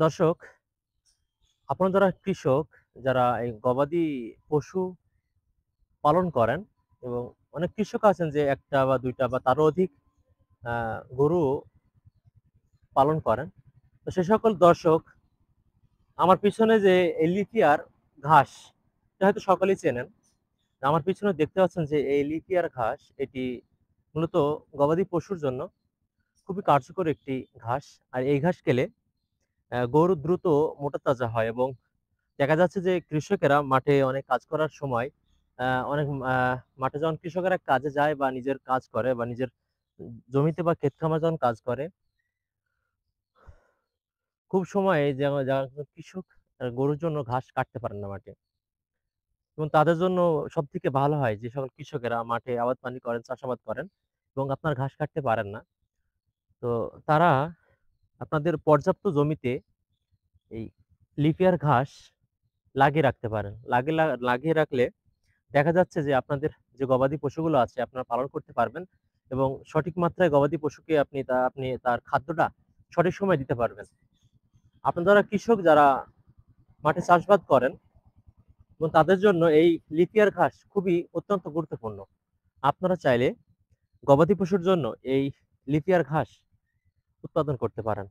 দর্শক, আপনারা যারা কৃষক, যারা এই গবাদি পশু পালন করেন এবং অনেক কৃষক আছেন যে ১ টা বা ২ টা বা তারও অধিক আ গরু পালন করেন। তো সে সকল দর্শক আমার পিছনে যে এই লিপিয়ার ঘাস, এটা হয়তো সকলেই চেনেন। আমার পিছনে দেখতে পাচ্ছেন যে এই লিপিয়ার ঘাস, এটি মূলত গবাদি পশুর জন্য খুবই কার্যকর একটি ঘাস। আর এই ঘাস খেলে গরু দ্রুত মোটা তাজা হয় এবং দেখা যাচ্ছে যে কৃষকেরা মাঠে অনেক কাজ করার সময় অনেক মাঠে যখন কৃষকেরা কাজে যায় বা নিজের কাজ করে বা নিজের জমিতে বা ক্ষেত খামারে যখন কাজ করে, খুব সময়ে যারা কৃষক গরুর জন্য ঘাস কাটতে পারেন না মাঠে। এবং তাদের জন্য সবথেকে ভালো হয় যে সকল কৃষকেরা মাঠে আবাদ পানি করেন, চাষাবাদ করেন এবং আপনার ঘাস কাটতে পারেন না। তো তারা আপনাদের পর্যাপ্ত জমিতে এই লিফিয়ার ঘাস লাগিয়ে রাখতে পারেন। লাগিয়ে রাখলে দেখা যাচ্ছে যে আপনাদের যে গবাদি পশুগুলো আছে আপনারা পালন করতে পারবেন এবং সঠিক মাত্রায় গবাদি পশুকে আপনি তার খাদ্যটা সঠিক সময়ে দিতে পারবেন। আপনারা যারা কৃষক যারা মাঠে চাষাবাদ করেন এবং তাদের জন্য এই লিপিয়ার ঘাস খুবই অত্যন্ত গুরুত্বপূর্ণ। আপনারা চাইলে গবাদি পশুর জন্য এই লিপিয়ার ঘাস উৎপাদন করতে পারেন।